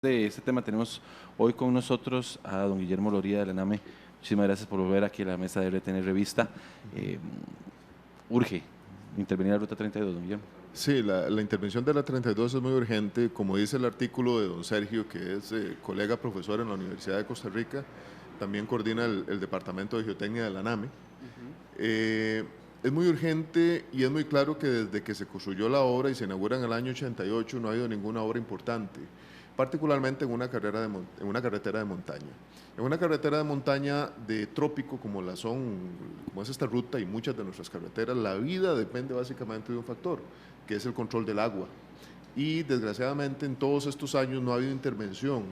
De este tema tenemos hoy con nosotros a don Guillermo Loría de la NAME. Muchísimas gracias por volver aquí a la mesa de RTN Revista. Urge intervenir a la Ruta 32, don Guillermo. Sí, la intervención de la 32 es muy urgente, como dice el artículo de don Sergio, que es colega profesor en la Universidad de Costa Rica, también coordina el Departamento de Geotecnia de la NAME. Es muy urgente y es muy claro que desde que se construyó la obra y se inaugura en el año 88 no ha habido ninguna obra importante, particularmente en una carretera de montaña. En una carretera de montaña de trópico como como es esta ruta y muchas de nuestras carreteras, la vida depende básicamente de un factor, que es el control del agua. Y desgraciadamente en todos estos años no ha habido intervención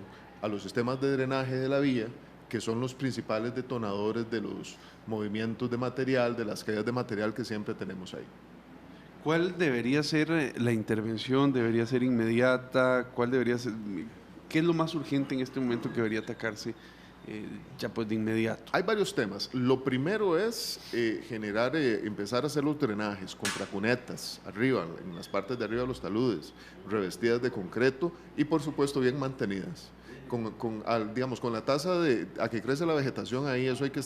a los sistemas de drenaje de la vía, que son los principales detonadores de los movimientos de material, de las caídas de material que siempre tenemos ahí. ¿Cuál debería ser la intervención? ¿Debería ser inmediata? ¿Cuál debería ser? ¿Qué es lo más urgente en este momento que debería atacarse ya pues de inmediato? Hay varios temas. Lo primero es empezar a hacer los drenajes contra cunetas, arriba, en las partes de arriba de los taludes, revestidas de concreto y por supuesto bien mantenidas. Digamos, con la tasa a que crece la vegetación ahí, eso hay que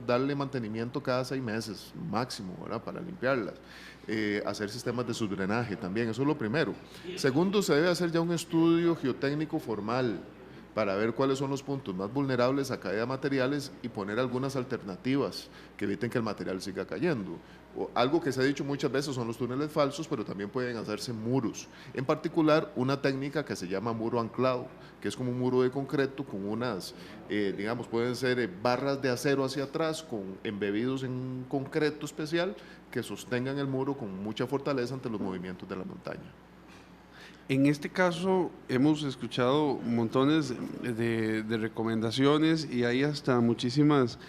darle mantenimiento cada 6 meses máximo, ¿verdad? Para limpiarlas. Hacer sistemas de subdrenaje también, eso es lo primero. Segundo, se debe hacer ya un estudio geotécnico formal para ver cuáles son los puntos más vulnerables a caída de materiales y poner algunas alternativas que eviten que el material siga cayendo. Algo que se ha dicho muchas veces son los túneles falsos, pero también pueden hacerse muros. En particular, una técnica que se llama muro anclado, que es como un muro de concreto con unas, digamos, pueden ser barras de acero hacia atrás, embebidos en un concreto especial que sostengan el muro con mucha fortaleza ante los movimientos de la montaña. En este caso hemos escuchado montones de recomendaciones y hay hasta muchísimas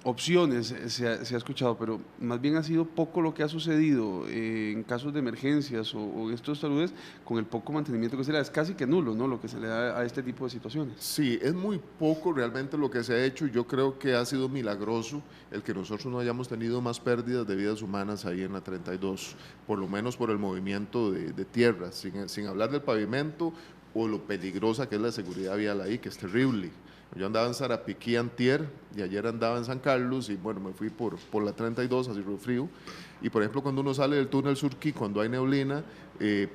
opciones se ha escuchado, pero más bien ha sido poco lo que ha sucedido en casos de emergencias o estos saludes con el poco mantenimiento que se le da. Es casi que nulo, ¿no?, lo que se le da a este tipo de situaciones. Sí, es muy poco realmente lo que se ha hecho. Yo creo que ha sido milagroso el que nosotros no hayamos tenido más pérdidas de vidas humanas ahí en la 32, por lo menos por el movimiento de tierra, sin hablar del pavimento o lo peligrosa que es la seguridad vial ahí, que es terrible. Yo andaba en Sarapiquí antier y ayer andaba en San Carlos y bueno, me fui por la 32, así frío. Y por ejemplo, cuando uno sale del túnel Surquí, cuando hay neblina,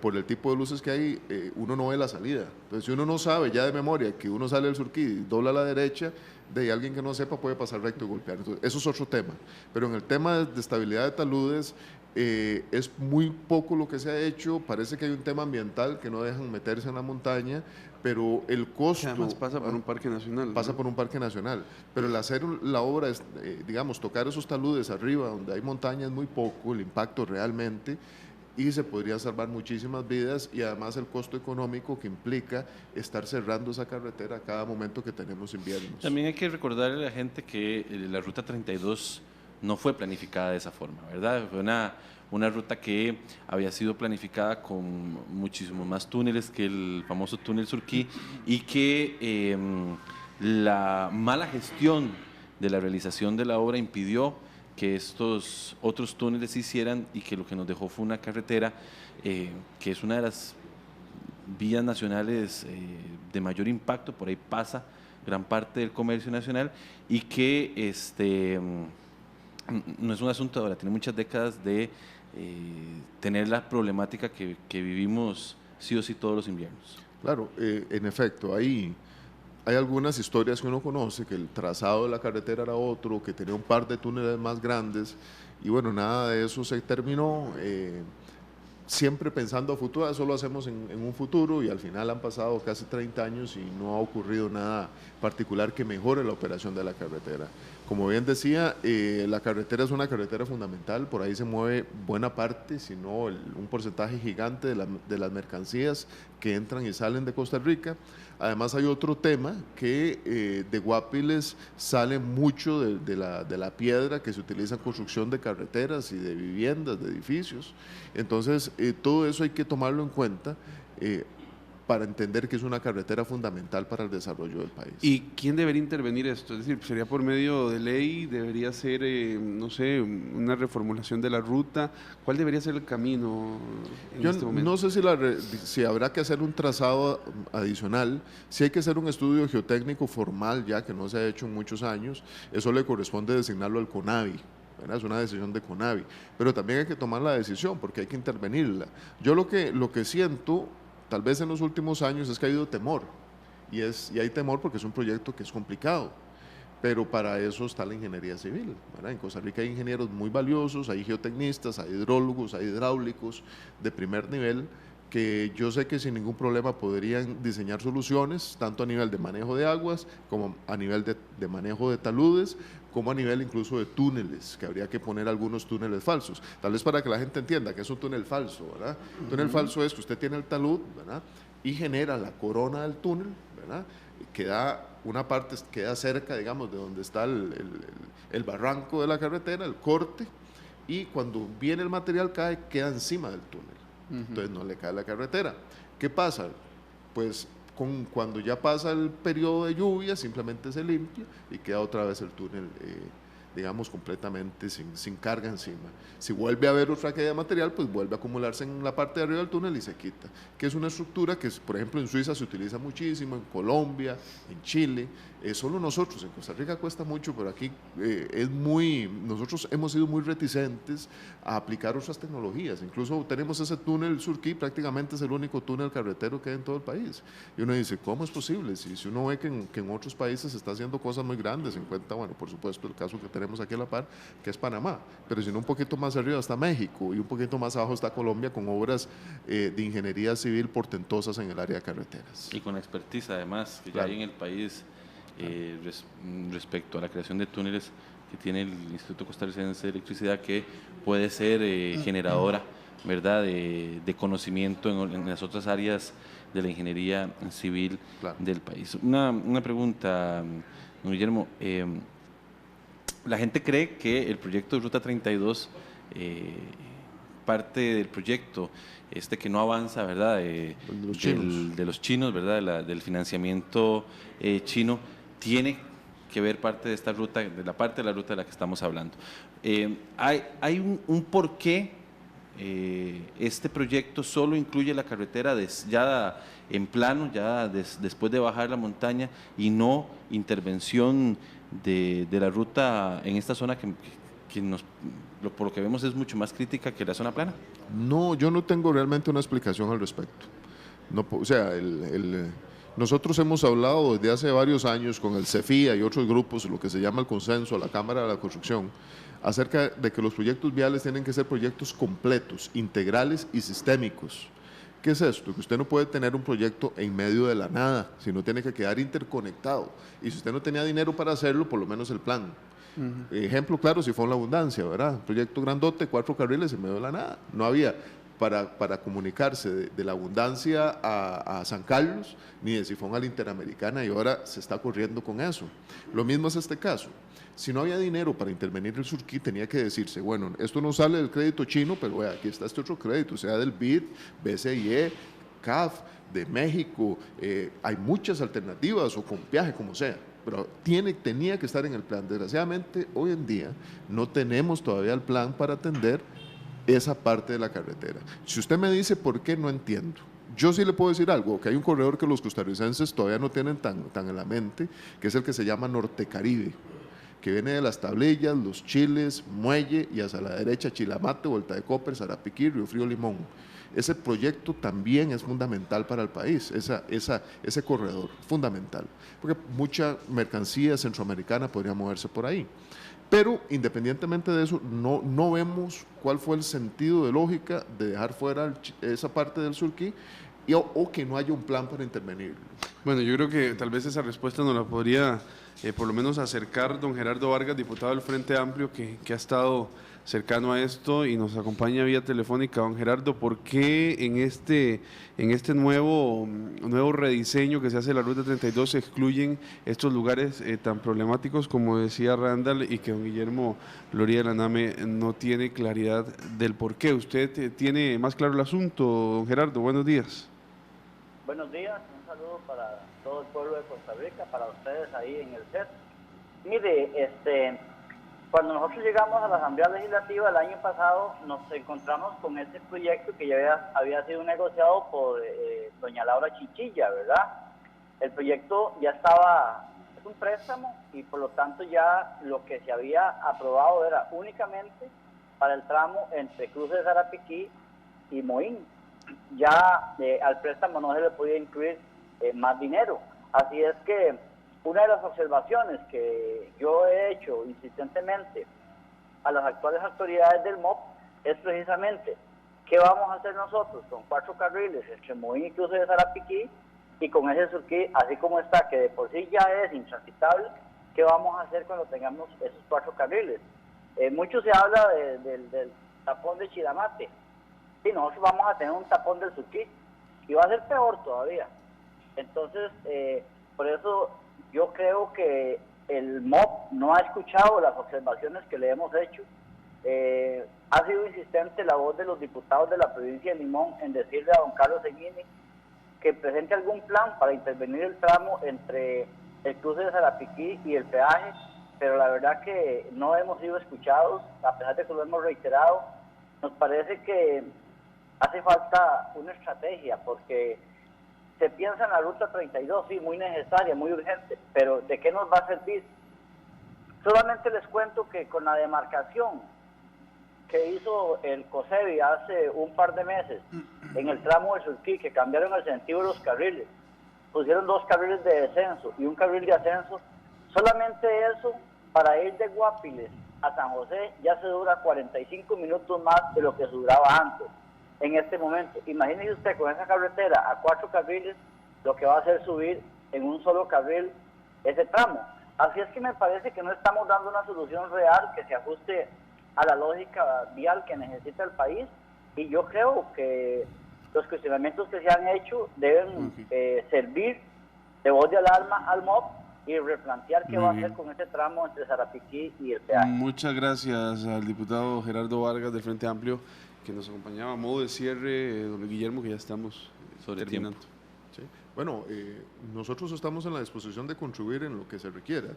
por el tipo de luces que hay, uno no ve la salida. Entonces, si uno no sabe ya de memoria que uno sale del Surquí y dobla a la derecha, de alguien que no sepa puede pasar recto y golpear. Entonces, eso es otro tema. Pero en el tema de estabilidad de taludes, es muy poco lo que se ha hecho. Parece que hay un tema ambiental que no dejan meterse en la montaña, pero el costo... Que además pasa por un parque nacional. Pasa ¿no? por un parque nacional, pero el hacer la obra, digamos, tocar esos taludes arriba donde hay montaña es muy poco, el impacto realmente, y se podría salvar muchísimas vidas y además el costo económico que implica estar cerrando esa carretera a cada momento que tenemos inviernos. También hay que recordarle a la gente que la Ruta 32 no fue planificada de esa forma, ¿verdad? Fue una ruta que había sido planificada con muchísimos más túneles que el famoso túnel Surquí y que la mala gestión de la realización de la obra impidió que estos otros túneles se hicieran y que lo que nos dejó fue una carretera que es una de las vías nacionales de mayor impacto, por ahí pasa gran parte del comercio nacional y que no es un asunto de ahora, tiene muchas décadas de tener la problemática que vivimos sí o sí todos los inviernos. Claro, en efecto, hay algunas historias que uno conoce, que el trazado de la carretera era otro, que tenía un par de túneles más grandes, y bueno, nada de eso se terminó. Siempre pensando a futuro, eso lo hacemos en un futuro y al final han pasado casi 30 años y no ha ocurrido nada particular que mejore la operación de la carretera. Como bien decía, la carretera es una carretera fundamental, por ahí se mueve buena parte, si no un porcentaje gigante de las mercancías que entran y salen de Costa Rica. Además hay otro tema que de Guapiles sale mucho de la piedra que se utiliza en construcción de carreteras y de viviendas, de edificios. Entonces todo eso hay que tomarlo en cuenta. para entender que es una carretera fundamental para el desarrollo del país. ¿Y quién debería intervenir esto? Es decir, ¿sería por medio de ley? ¿Debería ser, no sé, una reformulación de la ruta? ¿Cuál debería ser el camino en Yo este momento? no sé si habrá que hacer un trazado adicional, si hay que hacer un estudio geotécnico formal ya que no se ha hecho en muchos años, eso le corresponde designarlo al CONAVI, ¿verdad? Es una decisión de CONAVI, pero también hay que tomar la decisión porque hay que intervenirla. Yo lo que siento, tal vez en los últimos años, es que ha habido temor, y hay temor porque es un proyecto que es complicado, pero para eso está la ingeniería civil, ¿verdad? En Costa Rica hay ingenieros muy valiosos, hay geotecnistas, hay hidrólogos, hay hidráulicos de primer nivel, que yo sé que sin ningún problema podrían diseñar soluciones, tanto a nivel de manejo de aguas, como a nivel de manejo de taludes, como a nivel incluso de túneles, que habría que poner algunos túneles falsos. Tal vez para que la gente entienda que es un túnel falso, ¿verdad? Un túnel falso es que usted tiene el talud, ¿verdad? Y genera la corona del túnel, ¿verdad? Una parte queda cerca, digamos, de donde está el barranco de la carretera, el corte, y cuando viene el material queda encima del túnel. Entonces no le cae la carretera. ¿Qué pasa? Pues cuando ya pasa el periodo de lluvia, simplemente se limpia y queda otra vez el túnel, digamos, completamente sin carga encima. Si vuelve a haber otra caída de material, pues vuelve a acumularse en la parte de arriba del túnel y se quita. Que es una estructura que, por ejemplo, en Suiza se utiliza muchísimo, en Colombia, en Chile. Solo nosotros, en Costa Rica cuesta mucho, pero aquí nosotros hemos sido muy reticentes a aplicar otras tecnologías. Incluso tenemos ese túnel Surquí, prácticamente es el único túnel carretero que hay en todo el país. Y uno dice, ¿cómo es posible? Si uno ve que en otros países se está haciendo cosas muy grandes, en cuenta, bueno, por supuesto, el caso que tenemos aquí a la par, que es Panamá, pero si no un poquito más arriba está México y un poquito más abajo está Colombia con obras de ingeniería civil portentosas en el área de carreteras. Y con expertise además, que Claro. ya hay en el país respecto a la creación de túneles que tiene el Instituto Costarricense de Electricidad, que puede ser generadora, ¿verdad?, de conocimiento en las otras áreas de la ingeniería civil Claro. del país. Una pregunta, don Guillermo. La gente cree que el proyecto de Ruta 32, parte del proyecto que no avanza, ¿verdad?, De los chinos. de los chinos, ¿verdad?, del financiamiento chino, tiene que ver parte de esta ruta, de la parte de la ruta de la que estamos hablando. Hay un porqué este proyecto solo incluye la carretera ya en plano, ya después de bajar la montaña, y no intervención de la ruta en esta zona que por lo que vemos es mucho más crítica que la zona plana. No, yo no tengo realmente una explicación al respecto. No, o sea, nosotros hemos hablado desde hace varios años con el CEFIA y otros grupos, lo que se llama el consenso, la Cámara de la Construcción, acerca de que los proyectos viales tienen que ser proyectos completos, integrales y sistémicos. ¿Qué es esto? Que usted no puede tener un proyecto en medio de la nada, sino tiene que quedar interconectado. Y si usted no tenía dinero para hacerlo, por lo menos el plan. Ejemplo claro, si fue en La Abundancia, ¿verdad? Proyecto grandote, 4 carriles en medio de la nada. No había para comunicarse de La Abundancia a San Carlos, ni de Sifón a la Interamericana, y ahora se está corriendo con eso. Lo mismo es este caso. Si no había dinero para intervenir el Surquí, tenía que decirse, bueno, esto no sale del crédito chino, pero vea, aquí está este otro crédito, sea del BID, BCIE, CAF, de México, hay muchas alternativas, o con viaje, como sea, pero tenía que estar en el plan. Desgraciadamente, hoy en día no tenemos todavía el plan para atender esa parte de la carretera. Si usted me dice por qué, no entiendo. Yo sí le puedo decir algo, que hay un corredor que los costarricenses todavía no tienen tan en la mente, que es el que se llama Norte Caribe, que viene de Las Tablillas, Los Chiles, Muelle y hacia la derecha Chilamate, Vuelta de Copper, Sarapiquí, Río Frío, Limón. Ese proyecto también es fundamental para el país, ese corredor, fundamental, porque mucha mercancía centroamericana podría moverse por ahí. Pero independientemente de eso, no vemos cuál fue el sentido de lógica de dejar fuera esa parte del Surquí o que no haya un plan para intervenir. Bueno, yo creo que tal vez esa respuesta nos la podría por lo menos acercar don Gerardo Vargas, diputado del Frente Amplio, que ha estado cercano a esto y nos acompaña vía telefónica. Don Gerardo, ¿por qué en este nuevo rediseño que se hace de la Ruta 32 se excluyen estos lugares tan problemáticos como decía Randall, y que don Guillermo Loría de la Name no tiene claridad del por qué? ¿Usted tiene más claro el asunto, don Gerardo? Buenos días. Buenos días, un saludo para todo el pueblo de Costa Rica, para ustedes ahí en el set. Mire, cuando nosotros llegamos a la Asamblea Legislativa el año pasado, nos encontramos con este proyecto que ya había sido negociado por doña Laura Chinchilla, ¿verdad? El proyecto ya estaba, es un préstamo y por lo tanto ya lo que se había aprobado era únicamente para el tramo entre Cruce de Sarapiquí y Moín. Ya al préstamo no se le podía incluir más dinero. Así es que una de las observaciones que yo he hecho insistentemente a las actuales autoridades del MOP es precisamente qué vamos a hacer nosotros con 4 carriles entre Moín y Cruce de Sarapiquí y con ese surquí, así como está, que de por sí ya es intransitable, qué vamos a hacer cuando tengamos esos 4 carriles. Mucho se habla del tapón de Chiramate. Sí, nosotros vamos a tener un tapón del surquí y va a ser peor todavía. Entonces, por eso yo creo que el MOP no ha escuchado las observaciones que le hemos hecho. Ha sido insistente la voz de los diputados de la provincia de Limón en decirle a don Carlos Seguini que presente algún plan para intervenir el tramo entre el cruce de Sarapiquí y el peaje, pero la verdad que no hemos sido escuchados, a pesar de que lo hemos reiterado. Nos parece que hace falta una estrategia, porque se piensa en la ruta 32, sí, muy necesaria, muy urgente, pero ¿de qué nos va a servir? Solamente les cuento que con la demarcación que hizo el COSEBI hace un par de meses en el tramo de Surquí, que cambiaron el sentido de los carriles, pusieron 2 carriles de descenso y un carril de ascenso, solamente eso, para ir de Guapiles a San José, ya se dura 45 minutos más de lo que se duraba antes. En este momento, imagínese usted con esa carretera a 4 carriles, lo que va a hacer subir en un solo carril ese tramo. Así es que me parece que no estamos dando una solución real que se ajuste a la lógica vial que necesita el país, y yo creo que los cuestionamientos que se han hecho deben servir de voz de alarma al MOP y replantear qué va a hacer con este tramo entre Sarapiquí y el peaje. Muchas gracias al diputado Gerardo Vargas del Frente Amplio, que nos acompañaba a modo de cierre, don Guillermo, que ya estamos terminando. Sí. Bueno, nosotros estamos en la disposición de contribuir en lo que se requiera,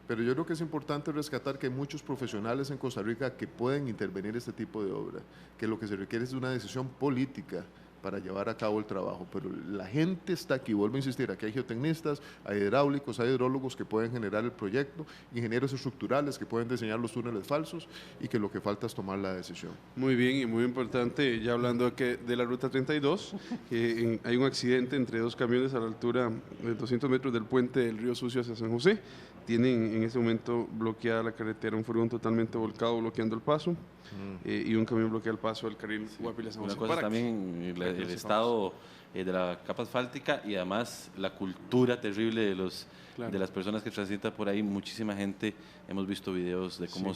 pero yo creo que es importante rescatar que hay muchos profesionales en Costa Rica que pueden intervenir en este tipo de obra, que lo que se requiere es una decisión política para llevar a cabo el trabajo, pero la gente está aquí, vuelvo a insistir, aquí hay geotecnistas, hay hidráulicos, hay hidrólogos que pueden generar el proyecto, ingenieros estructurales que pueden diseñar los túneles falsos, y que lo que falta es tomar la decisión. Muy bien, y muy importante, ya hablando de la ruta 32, hay un accidente entre 2 camiones a la altura de 200 metros del puente del Río Sucio hacia San José. Tienen en ese momento bloqueada la carretera, un furgón totalmente volcado bloqueando el paso, y un camión bloquea el paso del carril Guapiles San José. Una cosa también el estado de la capa asfáltica, y además la cultura terrible de las personas que transitan por ahí. Muchísima gente, hemos visto videos de cómo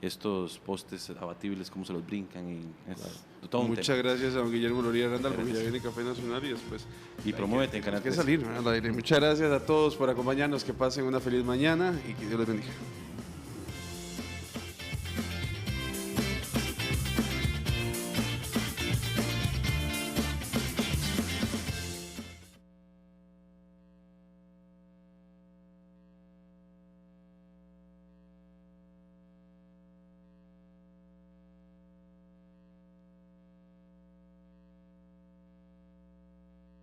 estos postes abatibles, cómo se los brincan. Muchas gracias a don Guillermo Loría Randall, porque ya viene Café Nacional y después... Y promueve en Canal 3. Muchas gracias a todos por acompañarnos, que pasen una feliz mañana y que Dios les bendiga.